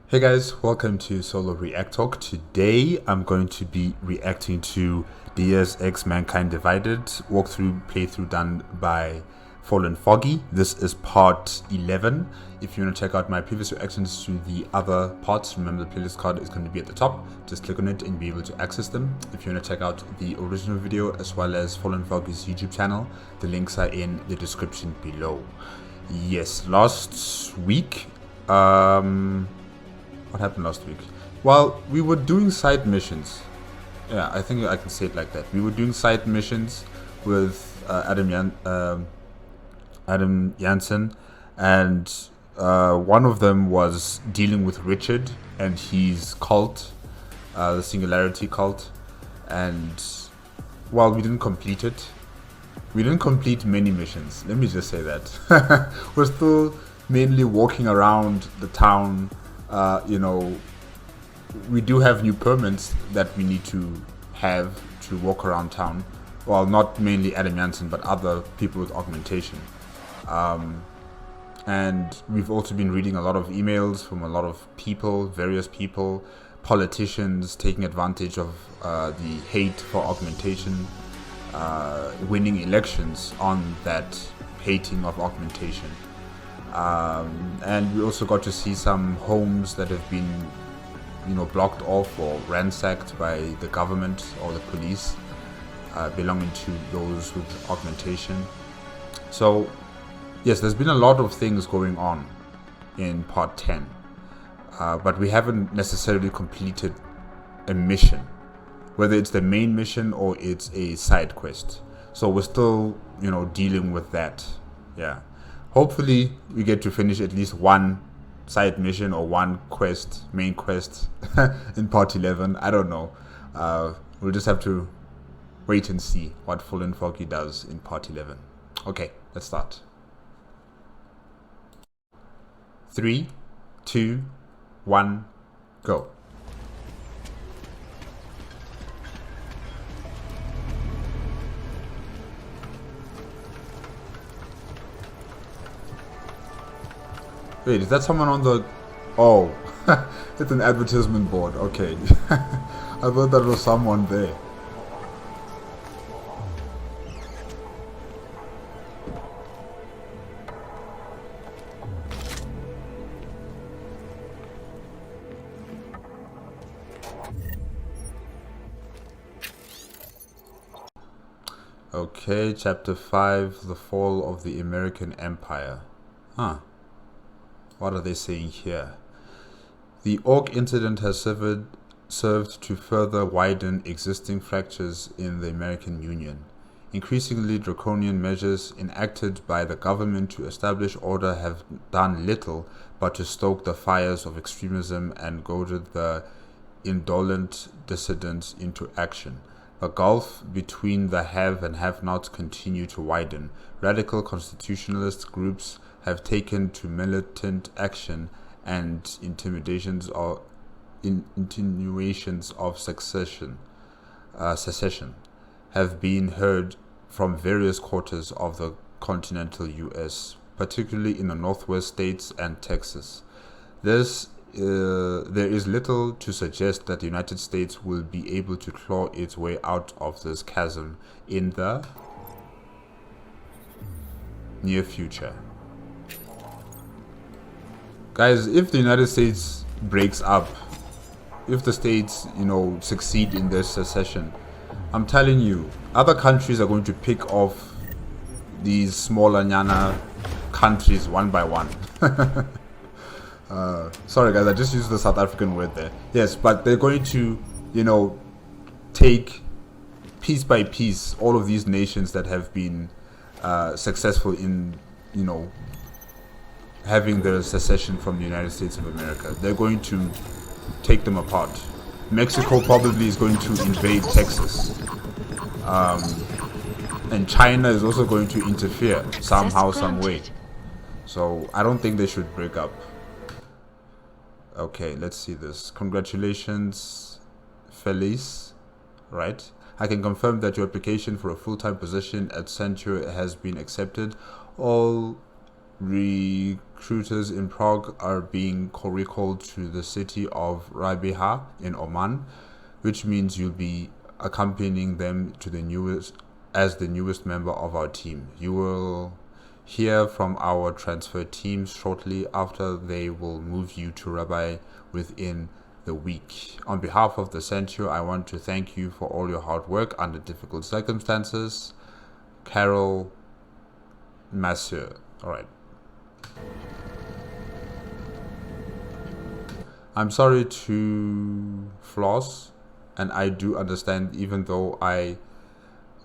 Hey guys, welcome to Solo ReacTalk. Today I'm going to be reacting to Deus Ex Mankind Divided walkthrough playthrough done by Fallen Foggy. This is part 11. If you want to check out my previous reactions to the other parts, remember the playlist card is going to be at the top. Just click on it and be able to access them. If you want to check out the original video as well as Fallen Foggy's YouTube channel, the links are in the description below. Yes, last week, what happened last week? Well, we were doing side missions. Yeah, I think I can say it like that. We were doing side missions with Adam Jansen, and one of them was dealing with Richard and his cult, the Singularity cult. And while we didn't complete it, we didn't complete many missions. Let me just say that. We're still mainly walking around the town. We do have new permits that we need to have to walk around town. Well, not mainly Adam Jansen, but other people with augmentation. And we've also been reading a lot of emails from a lot of people, various people, politicians taking advantage of the hate for augmentation, winning elections on that hating of augmentation. And we also got to see some homes that have been, blocked off or ransacked by the government or the police, belonging to those with augmentation. So, yes, there's been a lot of things going on in part 10, but we haven't necessarily completed a mission, whether it's the main mission or it's a side quest. So we're still, dealing with that. Yeah. Hopefully we get to finish at least one side mission or one quest, main quest in part 11. I don't know. We'll just have to wait and see what Fallen Foggy does in part 11. Okay, let's start. 3, 2, 1, go. Wait, is that someone on the... Oh, it's an advertisement board. Okay. I thought that was someone there. Okay, chapter 5, The Fall of the American Empire. Huh. What are they saying here? The Orc incident has served to further widen existing fractures in the American Union. Increasingly draconian measures enacted by the government to establish order have done little but to stoke the fires of extremism and goaded the indolent dissidents into action. The gulf between the have and have-nots continue to widen. Radical constitutionalist groups have taken to militant action, and insinuations of secession have been heard from various quarters of the continental U.S., particularly in the Northwest states and Texas. There is little to suggest that the United States will be able to claw its way out of this chasm in the near future. Guys, if the United States breaks up, if the states, succeed in their secession, I'm telling you, other countries are going to pick off these smaller nyana countries one by one. Sorry guys, I just used the South African word there. Yes, but they're going to, take piece by piece all of these nations that have been successful in, having their secession from the United States of America. They're going to take them apart. Mexico probably is going to invade Texas. And China is also going to interfere somehow, some way. So I don't think they should break up. Okay, let's see this. Congratulations, Felice. Right? I can confirm that your application for a full-time position at Centure has been accepted. All Recruiters in Prague are being recalled to the city of Rahbi in Oman, which means you'll be accompanying them to the newest member of our team. You will hear from our transfer teams shortly after. They will move you to Rahbi within the week. On behalf of the Centure, I want to thank you for all your hard work under difficult circumstances. Carol Massieu. All right. I'm sorry to floss, and I do understand, even though I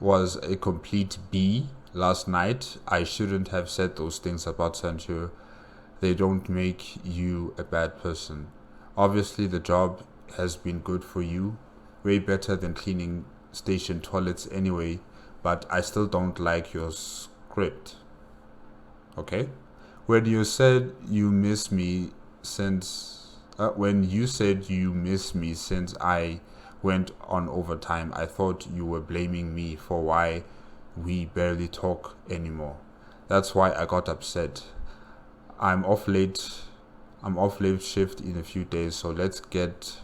was a complete B last night, I shouldn't have said those things about Sancho. They don't make you a bad person. Obviously, the job has been good for you, way better than cleaning station toilets anyway, but I still don't like your script. Okay? When you said you miss me since I went on overtime, I thought you were blaming me for why we barely talk anymore. That's why I got upset. I'm off late shift in a few days, so let's get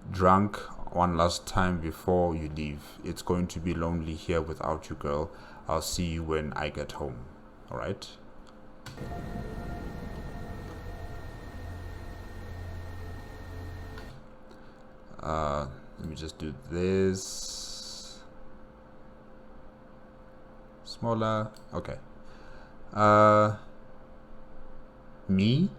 drunk one last time before you leave. It's going to be lonely here without you, girl. I'll see you when I get home. All right? Let me just do this smaller. Okay. Me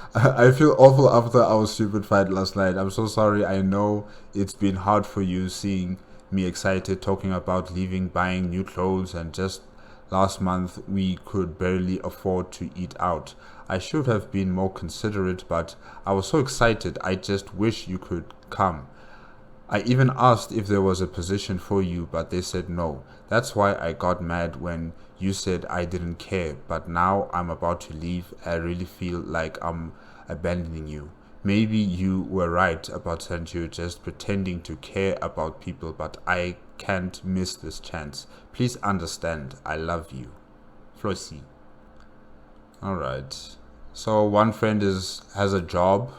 I feel awful after our stupid fight last night. I'm so sorry. I know it's been hard for you seeing me excited talking about leaving, buying new clothes, and just last month we could barely afford to eat out. I should have been more considerate, but I was so excited. I just wish you could come. I even asked if there was a position for you, but they said no. That's why I got mad when you said I didn't care, but now I'm about to leave. I really feel like I'm abandoning you. Maybe you were right about Sancho just pretending to care about people, but I can't miss this chance. Please understand, I love you. Flossie. Alright. So one friend has a job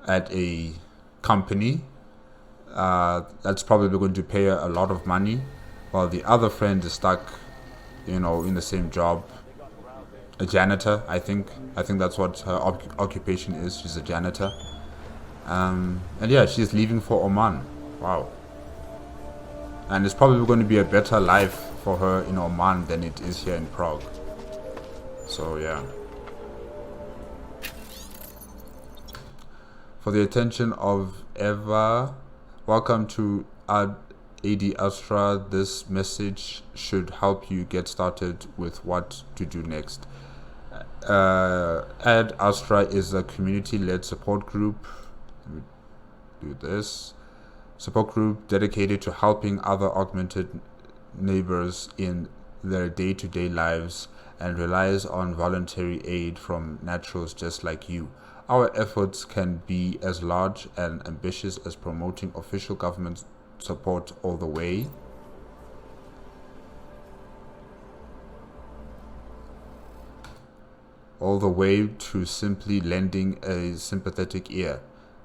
at a company that's probably going to pay her a lot of money, while the other friend is stuck, in the same job. A janitor, I think that's what her occupation is. She's a janitor, and yeah, she's leaving for Oman. Wow. And it's probably going to be a better life for her in Oman than it is here in Prague. So yeah. For the attention of Eva, welcome to AD Astra. This message should help you get started with what to do next. AD Astra is a community-led support group. Let me do this. Support group dedicated to helping other augmented neighbors in their day-to-day lives and relies on voluntary aid from naturals just like you. Our efforts can be as large and ambitious as promoting official government support all the way to simply lending a sympathetic ear.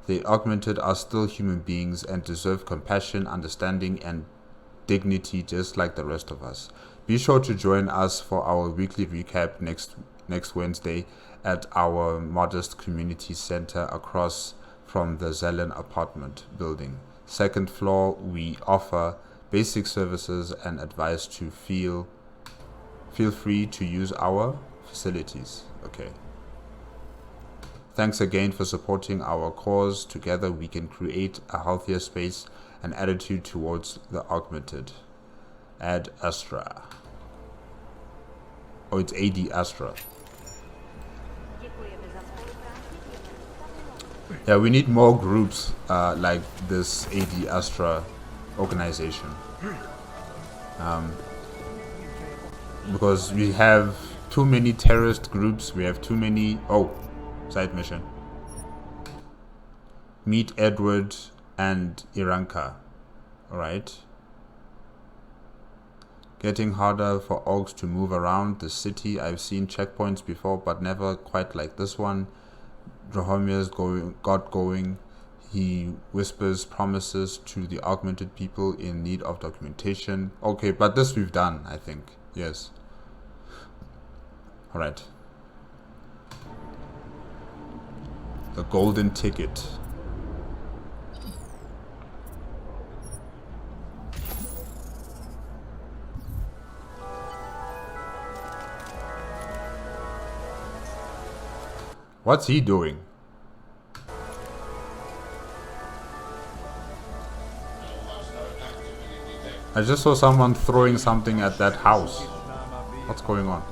The augmented are still human beings and deserve compassion, understanding, and dignity just like the rest of us. Be sure to join us for our weekly recap next Wednesday at our modest community center across from the Zelen apartment building. Second floor, we offer basic services and advice to feel free to use our facilities. Okay. Thanks again for supporting our cause. Together we can create a healthier space and attitude towards the augmented. AD Astra. Oh, it's AD Astra. Yeah, we need more groups like this AD Astra organization. Because we have too many terrorist groups, we have too many... Oh, side mission. Meet Edward and Iranka. Alright. Getting harder for orcs to move around the city. I've seen checkpoints before, but never quite like this one. Drahomir's got going. He whispers promises to the augmented people in need of documentation. Okay, but this we've done, I think. Yes. Alright. The golden ticket. What's he doing? I just saw someone throwing something at that house. What's going on?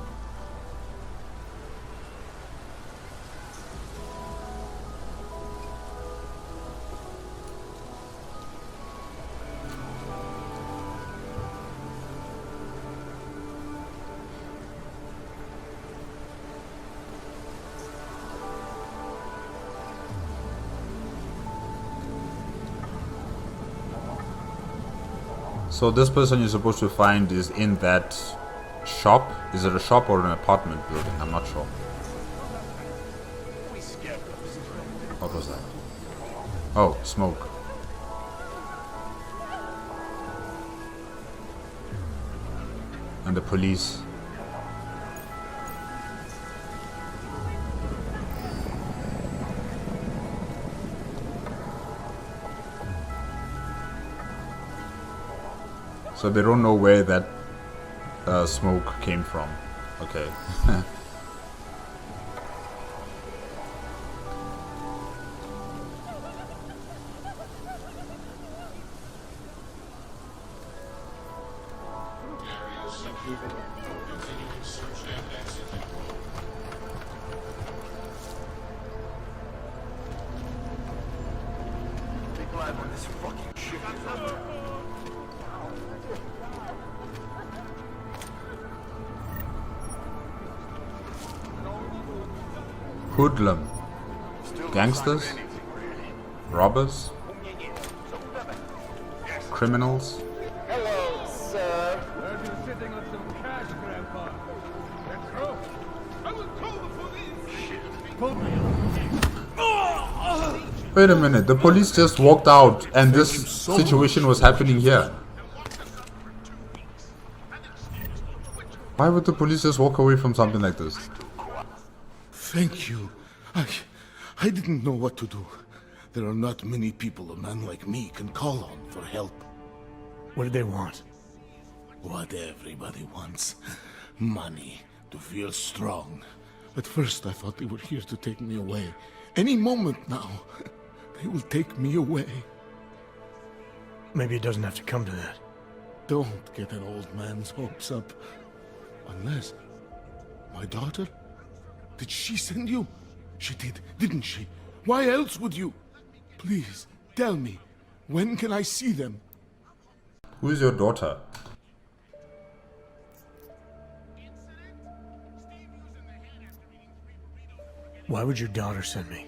So this person you're supposed to find is in that shop. Is it a shop or an apartment building? I'm not sure. What was that? Oh, smoke. And the police. So they don't know where that smoke came from. Okay. Hoodlum. Gangsters? Robbers? Criminals? Hello, sir. Heard you sitting on some cash, Grandpa. Let's go. I will call the police. Wait a minute, the police just walked out and this situation was happening here. Why would the police just walk away from something like this? Thank you. I didn't know what to do. There are not many people a man like me can call on for help. What did they want? What everybody wants. Money. To feel strong. At first I thought they were here to take me away. Any moment now, they will take me away. Maybe it doesn't have to come to that. Don't get an old man's hopes up. Unless... My daughter? Did she send you? She did, didn't she? Why else would you? Please, tell me. When can I see them? Who is your daughter? Why would your daughter send me?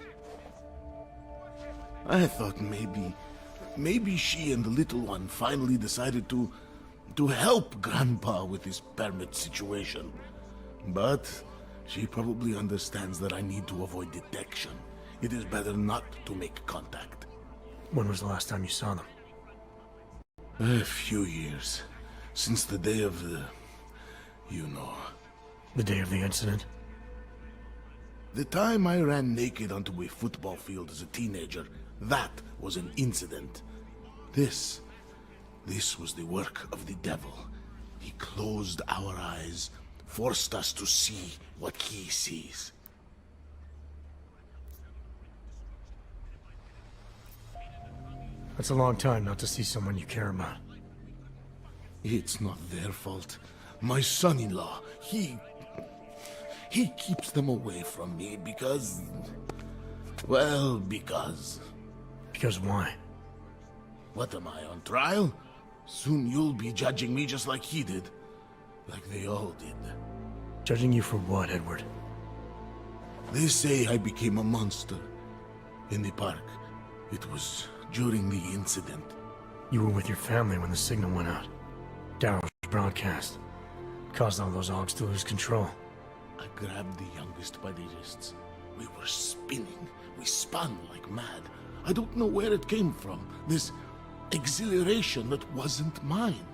I thought maybe she and the little one finally decided to help Grandpa with his permit situation. But she probably understands that I need to avoid detection. It is better not to make contact. When was the last time you saw them? A few years. Since the day of the... you know. The day of the incident? The time I ran naked onto a football field as a teenager, that was an incident. This was the work of the devil. He closed our eyes, forced us to see what he sees. That's a long time not to see someone you care about. It's not their fault. My son-in-law, he keeps them away from me because... well, because... Because why? What am I, on trial? Soon you'll be judging me just like he did. Like they all did. Judging you for what, Edward? They say I became a monster. In the park. It was during the incident. You were with your family when the signal went out. Darrow's broadcast. Caused all those Augs to lose control. I grabbed the youngest by the wrists. We were spinning. We spun like mad. I don't know where it came from. This exhilaration that wasn't mine.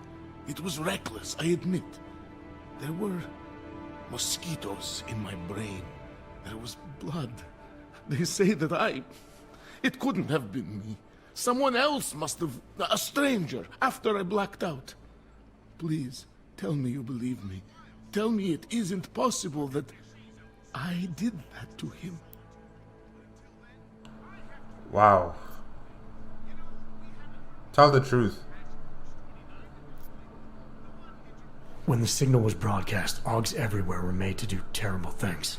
It was reckless, I admit. There were mosquitoes in my brain. There was blood. They say that it couldn't have been me. Someone else must have... A stranger, after I blacked out. Please, tell me you believe me. Tell me it isn't possible that I did that to him. Wow. Tell the truth. When the signal was broadcast, Augs everywhere were made to do terrible things.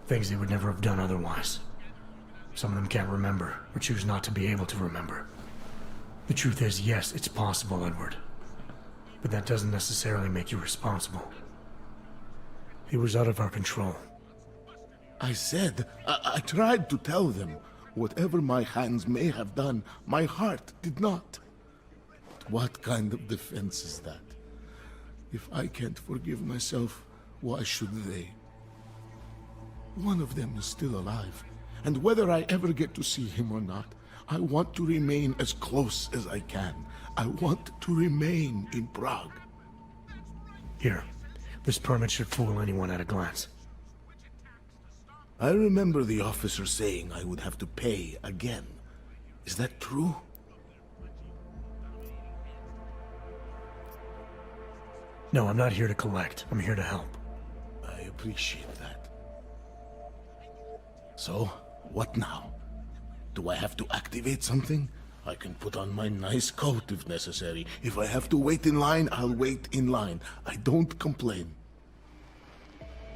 Things they would never have done otherwise. Some of them can't remember, or choose not to be able to remember. The truth is, yes, it's possible, Edward. But that doesn't necessarily make you responsible. It was out of our control. I said, I tried to tell them. Whatever my hands may have done, my heart did not. But what kind of defense is that? If I can't forgive myself, why should they? One of them is still alive, and whether I ever get to see him or not, I want to remain as close as I can. I want to remain in Prague. Here, this permit should fool anyone at a glance. I remember the officer saying I would have to pay again. Is that true? No, I'm not here to collect. I'm here to help. I appreciate that. So, what now? Do I have to activate something? I can put on my nice coat if necessary. If I have to wait in line, I'll wait in line. I don't complain.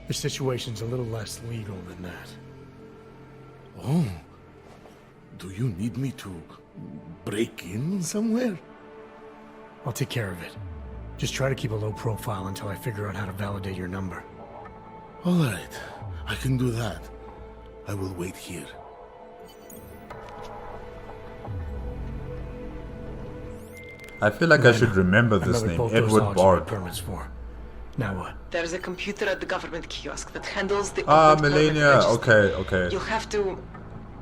The situation's a little less legal than that. Oh. Do you need me to break in somewhere? I'll take care of it. Just try to keep a low profile until I figure out how to validate your number. All right. I can do that. I will wait here. I feel like I should remember this name, Edward Bard. Permits for. Now what? There's a computer at the government kiosk that handles the Melania. Okay. You'll have to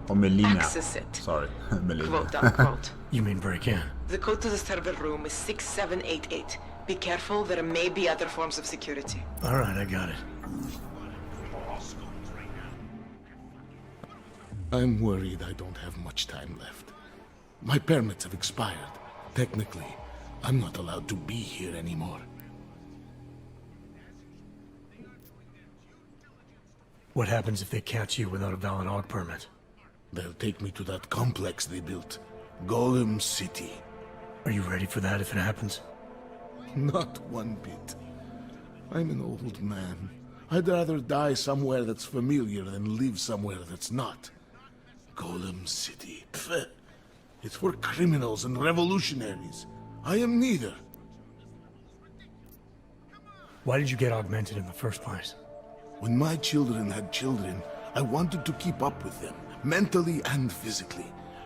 Or Melina. access it. Sorry, Melina. Quote unquote. You mean break in? The code to the server room is 6788. Be careful, there may be other forms of security. Alright, I got it. I'm worried I don't have much time left. My permits have expired. Technically, I'm not allowed to be here anymore. What happens if they catch you without a valid AUG permit? They'll take me to that complex they built. Golem City. Are you ready for that if it happens? Not one bit. I'm an old man. I'd rather die somewhere that's familiar than live somewhere that's not. Golem City. Pfft. It's for criminals and revolutionaries. I am neither. Why did you get augmented in the first place? When my children had children, I wanted to keep up with them, mentally and physically.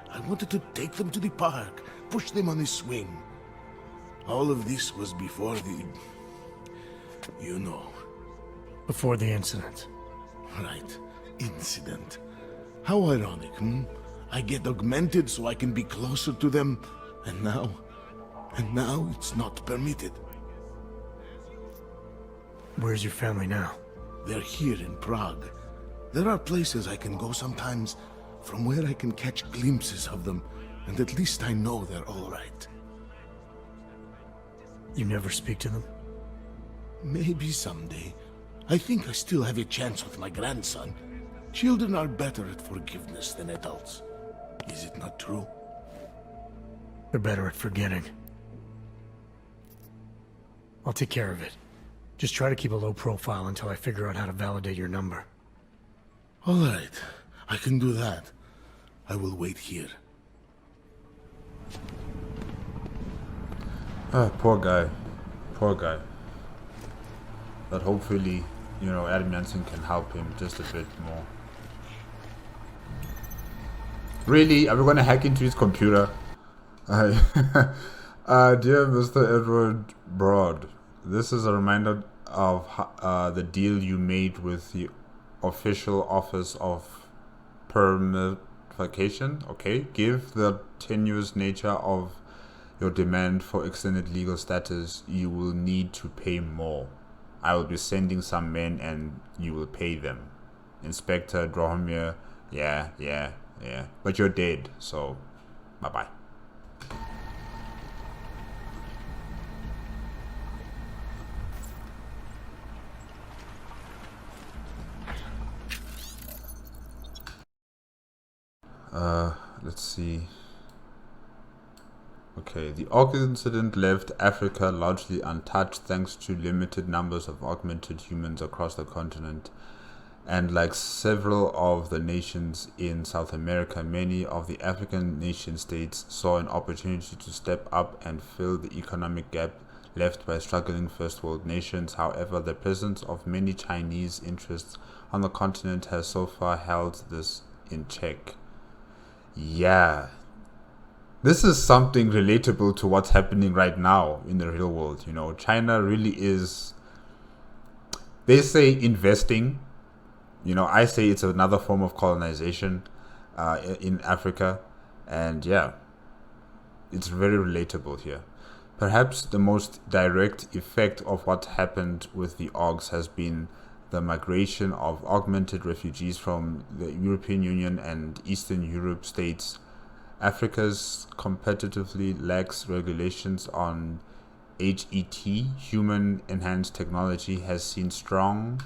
I wanted to take them to the park, push them on a swing. All of this was before the... you know. Before the incident. Right. Incident. How ironic, hmm? I get augmented so I can be closer to them, and now it's not permitted. Where's your family now? They're here in Prague. There are places I can go sometimes, from where I can catch glimpses of them, and at least I know they're all right. You never speak to them? Maybe someday. I think I still have a chance with my grandson. Children are better at forgiveness than adults. Is it not true? They're better at forgetting. I'll take care of it. Just try to keep a low profile until I figure out how to validate your number. All right. I can do that. I will wait here. Poor guy. Poor guy. But hopefully, you know, Adam Jensen can help him just a bit more. Really? Are we gonna hack into his computer? Dear Mr. Edward Broad, this is a reminder of the deal you made with the official office of permification. Okay, give the tenuous nature of your demand for extended legal status, you will need to pay more. I will be sending some men and you will pay them. Inspector Drahomir, yeah. But you're dead, so bye-bye. Let's see. Okay, the Aug incident left Africa largely untouched thanks to limited numbers of augmented humans across the continent. And like several of the nations in South America, many of the African nation states saw an opportunity to step up and fill the economic gap left by struggling first world nations. However, the presence of many Chinese interests on the continent has so far held this in check. Yeah. This is something relatable to what's happening right now in the real world. You know, China really is, they say investing. You know, I say it's another form of colonization in Africa. And yeah, it's very relatable here. Perhaps the most direct effect of what happened with the Augs has been the migration of augmented refugees from the European Union and Eastern Europe states. Africa's competitively lax regulations on HET, human enhanced technology, has seen strong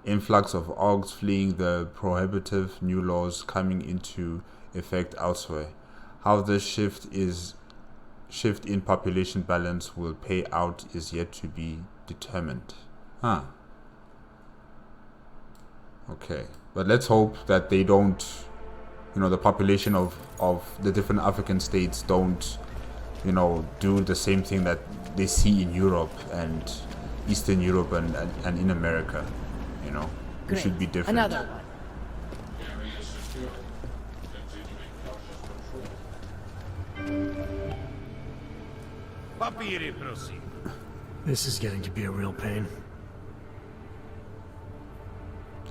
influx of Augs fleeing the prohibitive new laws coming into effect elsewhere. How this shift in population balance will pay out is yet to be determined. Okay, but let's hope that they don't, you know, the population of the different African states don't, you know, do the same thing that they see in Europe and Eastern Europe and in America. You know, it should be different. Another one. Papíry, prosím. This is getting to be a real pain.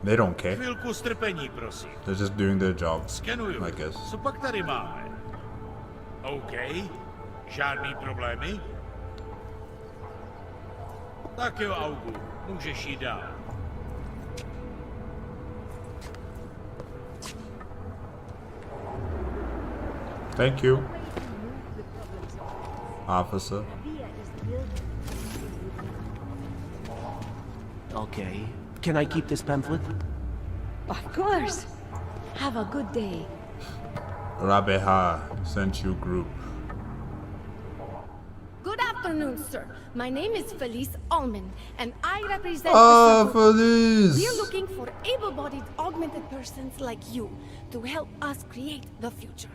They don't care. Chvilku strpení, prosím. They're just doing their job, Skenuju. I guess. Co pak tady máme? OK. Žádný problémy? Tak jo, Augu. Můžeš jít dál. Thank you, officer. Okay. Can I keep this pamphlet? Of course. Have a good day. Rahbi sent you group. Good afternoon, sir. My name is Felice Allman, and I represent the Felice! We are looking for able-bodied augmented persons like you to help us create the future.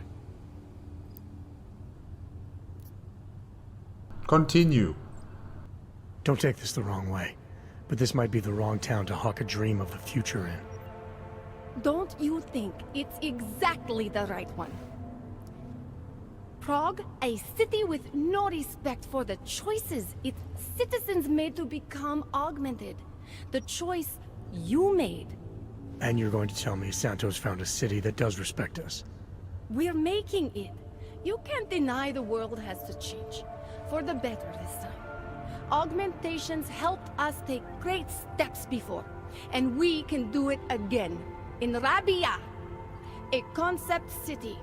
Continue. Don't take this the wrong way, but this might be the wrong town to hawk a dream of the future in. Don't you think it's exactly the right one? Prague, a city with no respect for the choices its citizens made to become augmented. The choice you made. And you're going to tell me Santos found a city that does respect us? We're making it. You can't deny the world has to change. For the better this time. Augmentations helped us take great steps before, and we can do it again. In Rahbi, a concept city,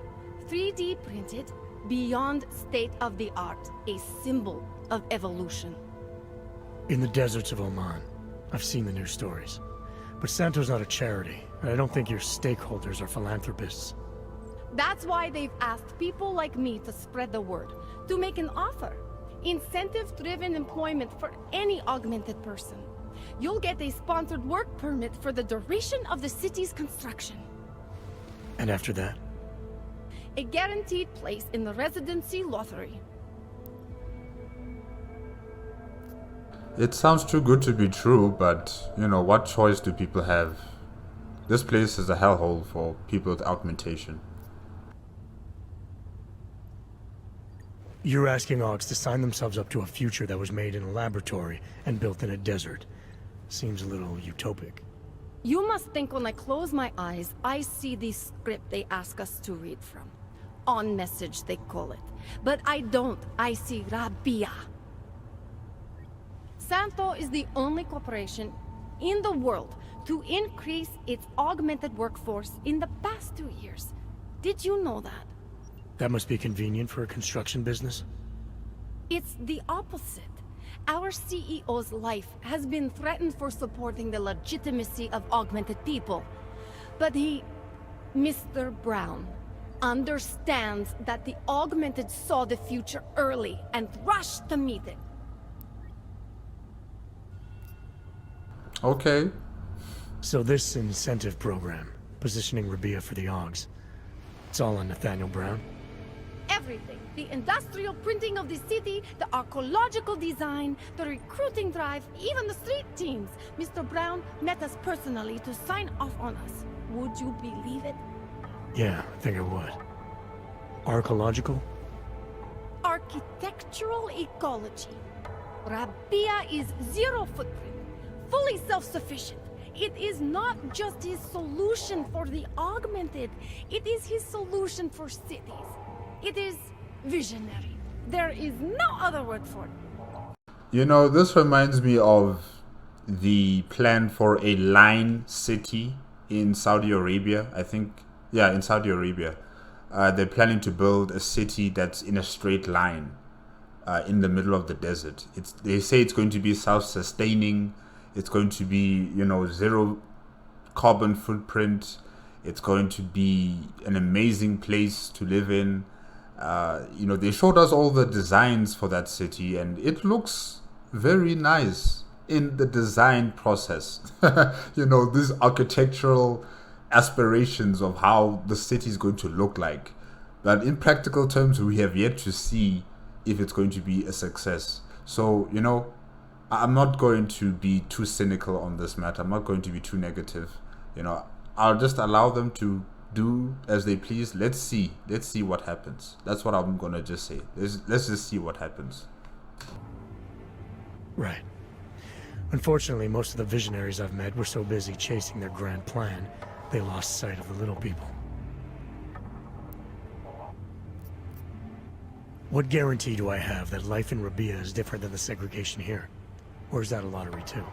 3D printed, beyond state-of-the-art, a symbol of evolution. In the deserts of Oman, I've seen the news stories. But Santo's not a charity, and I don't think your stakeholders are philanthropists. That's why they've asked people like me to spread the word, to make an offer. Incentive-driven employment for any augmented person. You'll get a sponsored work permit for the duration of the city's construction. And after that? A guaranteed place in the residency lottery. It sounds too good to be true, but, you know, what choice do people have? This place is a hellhole for people with augmentation. You're asking Augs to sign themselves up to a future that was made in a laboratory and built in a desert. Seems a little utopic. You must think when I close my eyes, I see the script they ask us to read from. On message, they call it. But I don't. I see Rahbi. Santo is the only corporation in the world to increase its augmented workforce in the past 2 years. Did you know that? That must be convenient for a construction business. It's the opposite. Our CEO's life has been threatened for supporting the legitimacy of augmented people. But he, Mr. Brown, understands that the augmented saw the future early and rushed to meet it. Okay. So this incentive program, positioning Rahbi for the Augs, it's all on Nathaniel Brown? Everything. The industrial printing of the city, the archaeological design, the recruiting drive, even the street teams. Mr. Brown met us personally to sign off on us. Would you believe it? Yeah, I think I would. Archaeological? Architectural ecology. Rahbi is zero footprint, fully self-sufficient. It is not just his solution for the augmented, it is his solution for cities. It is visionary. There is no other word for it. You know, this reminds me of the plan for a line city in Saudi Arabia. I think, yeah, in Saudi Arabia. They're planning to build a city that's in a straight line in the middle of the desert. They say it's going to be self-sustaining. It's going to be, you know, zero carbon footprint. It's going to be an amazing place to live in. You know, they showed us all the designs for that city, and it looks very nice in the design process. You know, these architectural aspirations of how the city is going to look like. But in practical terms, we have yet to see if it's going to be a success. So, you know, I'm not going to be too cynical on this matter. I'm not going to be too negative. You know, I'll just allow them to do as they please. Let's see what happens. That's what I'm gonna just say. Let's just see what happens. Right. Unfortunately, most of the visionaries I've met were so busy chasing their grand plan, they lost sight of the little people. What guarantee do I have that life in Rahbi is different than the segregation here? Or is that a lottery too?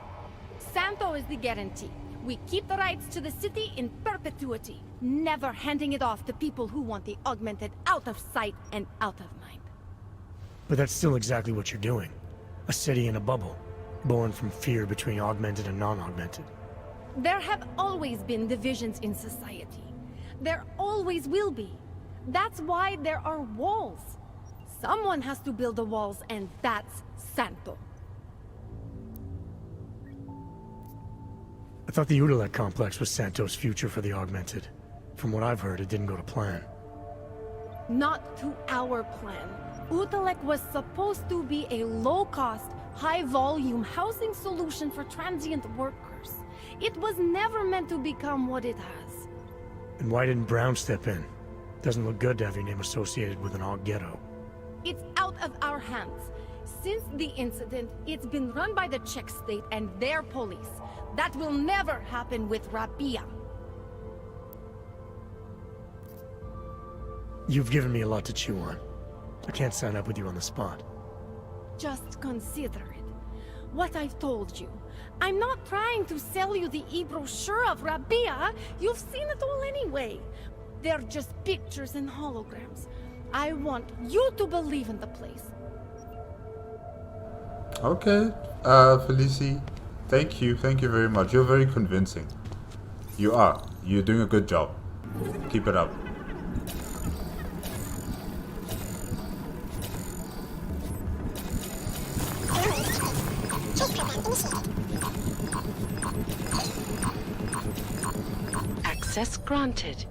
Santo is the guarantee. We keep the rights to the city in perpetuity, never handing it off to people who want the augmented out of sight and out of mind. But that's still exactly what you're doing. A city in a bubble, born from fear between augmented and non-augmented. There have always been divisions in society. There always will be. That's why there are walls. Someone has to build the walls, and that's Santo. I thought the Udalek complex was Santo's future for the augmented. From what I've heard, it didn't go to plan. Not to our plan. Udalek was supposed to be a low-cost, high-volume housing solution for transient workers. It was never meant to become what it has. And why didn't Brown step in? Doesn't look good to have your name associated with an Aug ghetto. It's out of our hands. Since the incident, it's been run by the Czech state and their police. That will never happen with Rahbi. You've given me a lot to chew on. I can't sign up with you on the spot. Just consider it. What I've told you. I'm not trying to sell you the e-brochure of Rahbi. You've seen it all anyway. They're just pictures and holograms. I want you to believe in the place. Okay, Felice. Thank you very much. You're very convincing. You are. You're doing a good job. Keep it up. Access granted.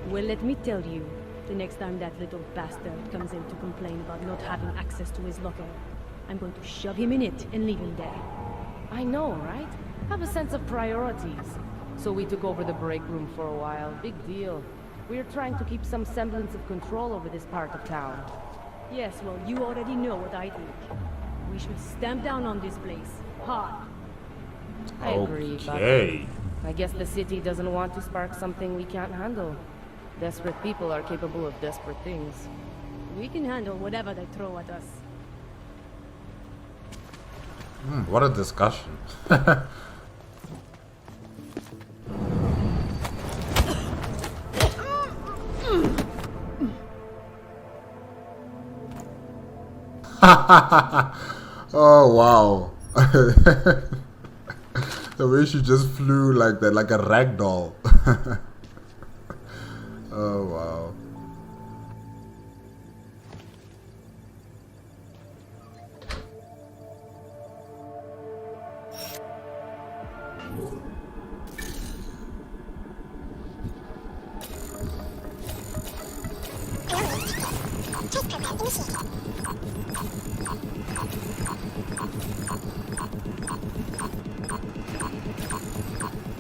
Well, let me tell you, the next time that little bastard comes in to complain about not having access to his locker, I'm going to shove him in it and leave him there. I know, right? Have a sense of priorities. So we took over the break room for a while. Big deal. We're trying to keep some semblance of control over this part of town. Yes, well, you already know what I think. We should stamp down on this place. Hard. I agree, Okay. but I guess the city doesn't want to spark something we can't handle. Desperate people are capable of desperate things. We can handle whatever they throw at us. What a discussion. Oh wow. The way she just flew like that, like a rag doll. Oh wow.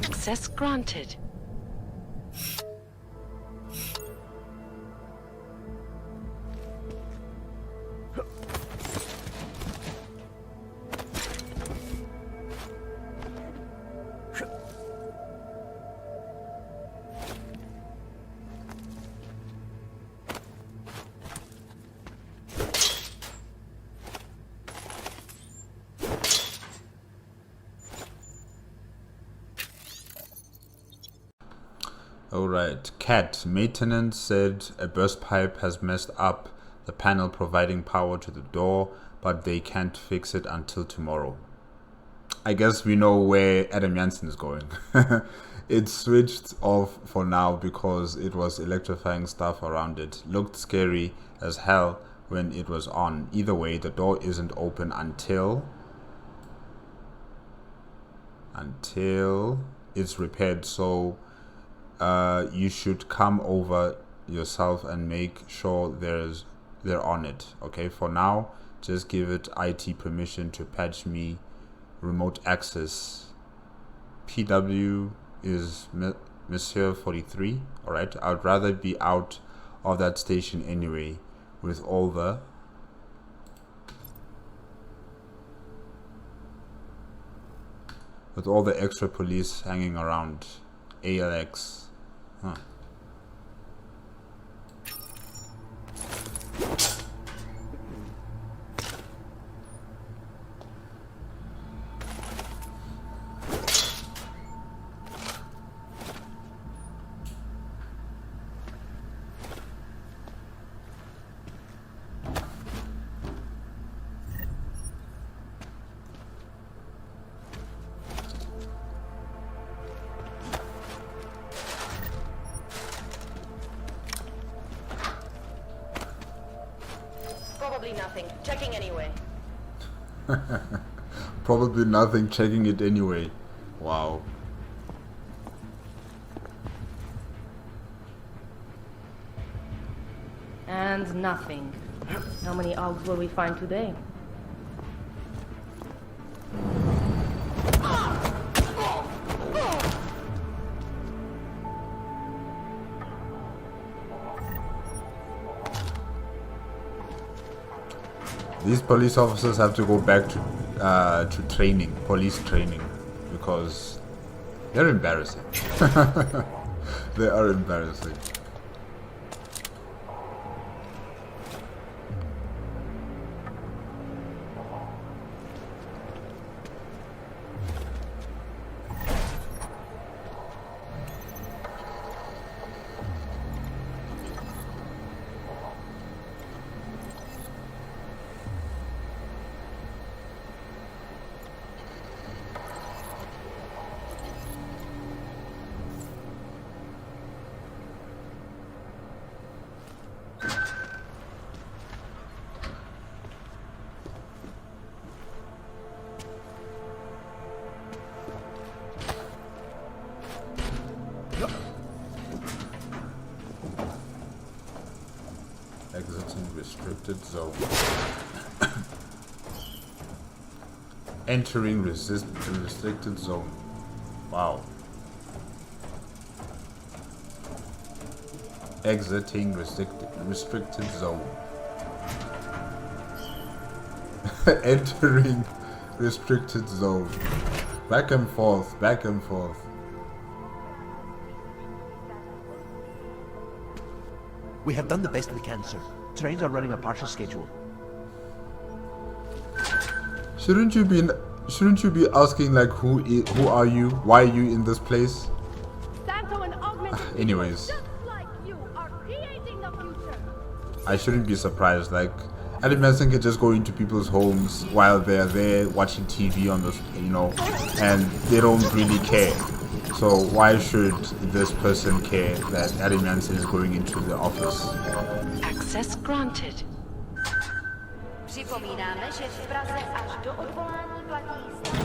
Access granted. Alright, Cat. Maintenance said a burst pipe has messed up the panel providing power to the door, but they can't fix it until tomorrow. I guess we know where Adam Jansen is going. It switched off for now because it was electrifying stuff around it. Looked scary as hell when it was on. Either way, the door isn't open until it's repaired, so you should come over yourself and make sure they're on it. Okay, for now, just give it IT permission to patch me remote access. PW is Monsieur 43. Alright, I'd rather be out of that station anyway with all the extra police hanging around. ALX. Huh. Probably nothing. Checking anyway. Probably nothing, checking it anyway. Wow. And nothing. How many Augs will we find today? These police officers have to go back to training, police training, because they're embarrassing. They are embarrassing. Exiting restricted zone. Entering restricted zone. Wow. Exiting restricted zone. Entering restricted zone. Back and forth, back and forth. We have done the best we can, sir. Trains are running a partial schedule. Shouldn't you be asking like who are you? Why are you in this place? Santo and Augmentations, Anyways, just like you, are creating the future. I shouldn't be surprised. Like, Adam Manson can just go into people's homes while they're there watching TV on the, and they don't really care. So why should this person care that Adam Manson is going into the office? Access granted. Připomínáme, že v Praze až do odvolání platí stav.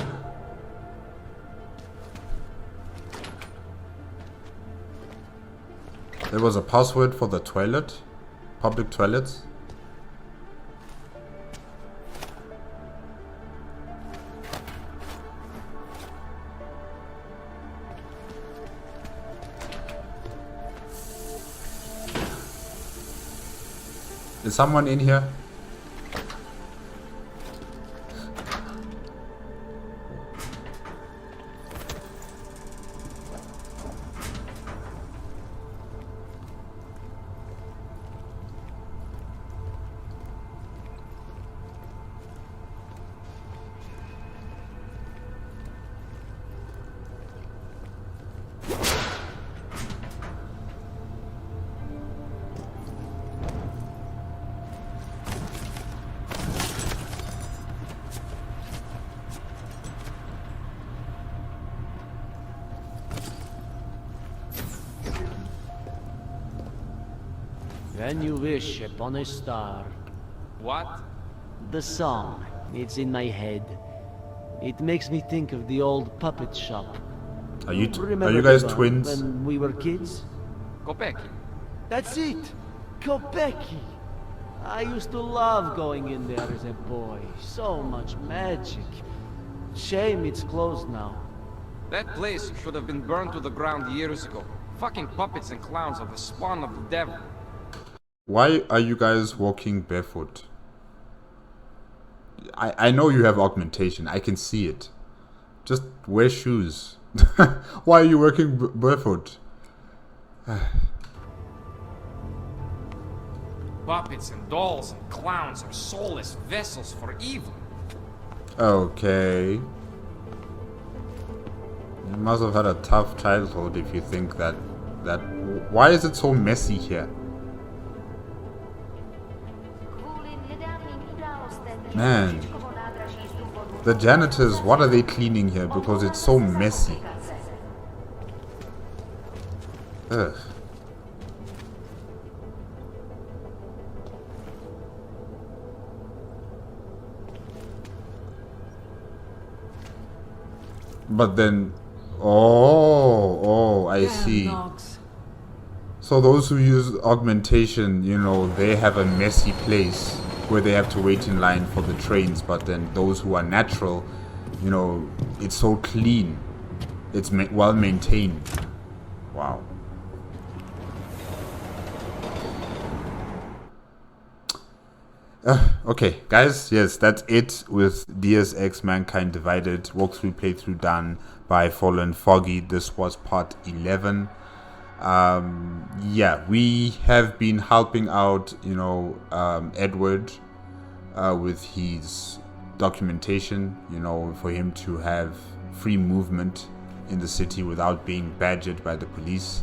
There was a password for the toilet, public toilets. Is someone in here? When you wish upon a star. What? The song. It's in my head. It makes me think of the old puppet shop. Are you Remember guys the one twins? When we were kids? Kopeki. That's it! Kopeki! I used to love going in there as a boy. So much magic. Shame it's closed now. That place should have been burned to the ground years ago. Fucking puppets and clowns are the spawn of the devil. Why are you guys walking barefoot? I know you have augmentation. I can see it. Just wear shoes. Why are you walking barefoot? Puppets and dolls and clowns are soulless vessels for evil. Okay. You must have had a tough childhood if you think that. Why is it so messy here? Man, the janitors, what are they cleaning here? Because it's so messy. Ugh. But then, oh, I see. So those who use augmentation, they have a messy place where they have to wait in line for the trains, but then those who are natural, it's so clean, it's well maintained. Wow. Okay, guys, yes, that's it with Deus Ex Mankind Divided. Walkthrough playthrough done by Fallen Foggy. This was part 11. Yeah, we have been helping out, Edward with his documentation, for him to have free movement in the city without being badgered by the police.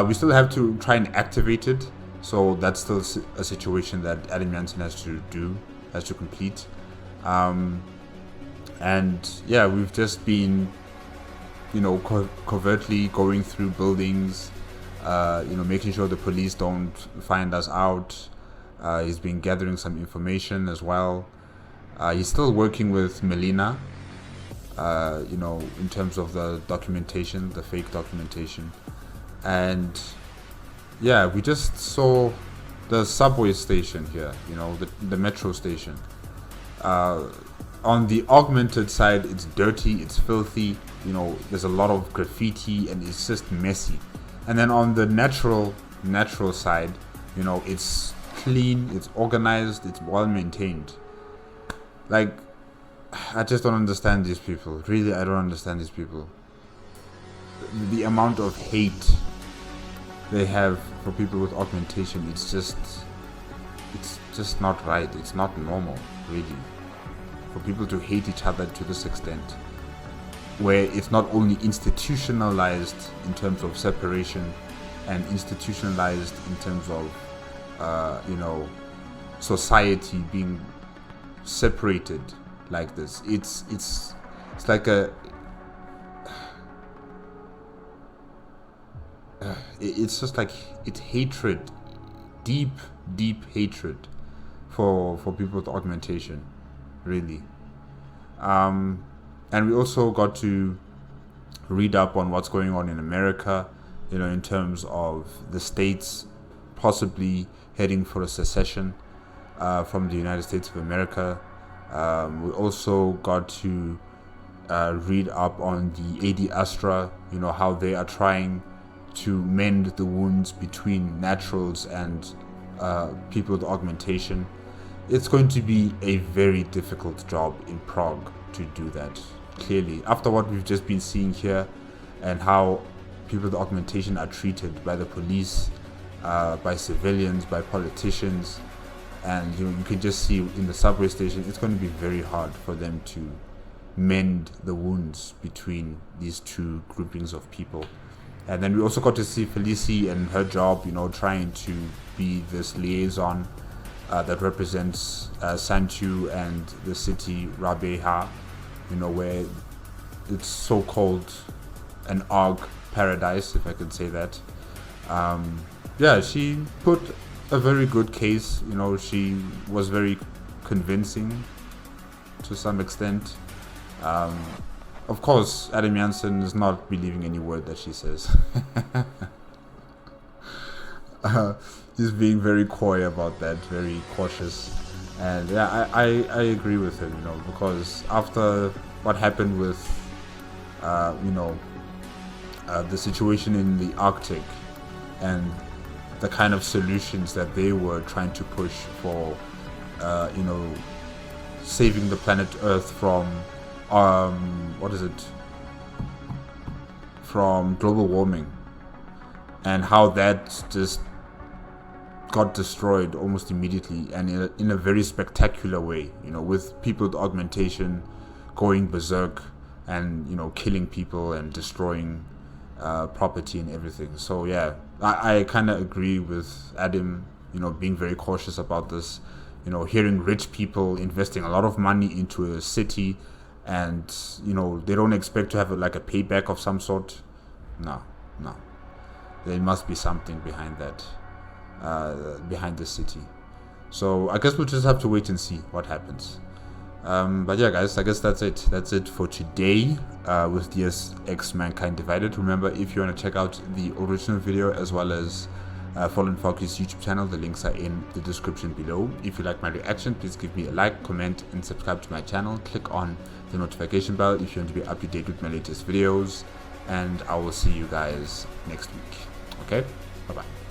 We still have to try and activate it, so that's still a situation that Adam Jansen has to complete. And yeah, we've just been, covertly going through buildings, making sure the police don't find us out. He's been gathering some information as well. He's still working with Melina, in terms of the documentation, the fake documentation. And yeah, we just saw the subway station here, the metro station. On the augmented side, it's dirty, it's filthy, there's a lot of graffiti and it's just messy. And then on the natural natural side, you know, it's clean, it's organized, it's well maintained. Like, I just don't understand these people. Really, I don't understand these people. The amount of hate they have for people with augmentation, it's just not right. It's not normal, really, for people to hate each other to this extent, where it's not only institutionalized in terms of separation and institutionalized in terms of you know, society being separated like this. It's like a it's just like, it's hatred, deep hatred for people with augmentation, really. And we also got to read up on what's going on in America, you know, in terms of the states possibly heading for a secession from the United States of America. We also got to read up on the AD Astra, you know, how they are trying to mend the wounds between naturals and people with augmentation. It's going to be a very difficult job in Prague to do that, clearly, after what we've just been seeing here and how people with augmentation are treated by the police, by civilians, by politicians. And you know, you can just see in the subway station, it's going to be very hard for them to mend the wounds between these two groupings of people. And then we also got to see Felice and her job, you know, trying to be this liaison that represents Sanchu and the city Rahbi, you know, where it's so-called an AUG paradise, if I could say that. Yeah, she put a very good case, you know, she was very convincing to some extent. Of course, Adam Jansen is not believing any word that she says. He's being very coy about that, very cautious. And yeah, I agree with him, you know, because after what happened with, you know, the situation in the Arctic and the kind of solutions that they were trying to push for, you know, saving the planet Earth from, what is it? From global warming, and how that just got destroyed almost immediately and in a very spectacular way, you know, with people with augmentation going berserk and, you know, killing people and destroying property and everything. So yeah, I kind of agree with Adam, you know, being very cautious about this, you know, hearing rich people investing a lot of money into a city and, you know, they don't expect to have like a payback of some sort. No, there must be something behind that, behind the city. So I guess we'll just have to wait and see what happens. But yeah, guys, I guess that's it for today with Deus Ex Mankind Divided. Remember, if you want to check out the original video as well as Fallen Focus YouTube channel, the links are in the description below. If you like my reaction, please give me a like, comment and subscribe to my channel. Click on the notification bell if you want to be up to date with my latest videos, and I will see you guys next week. Okay, bye bye.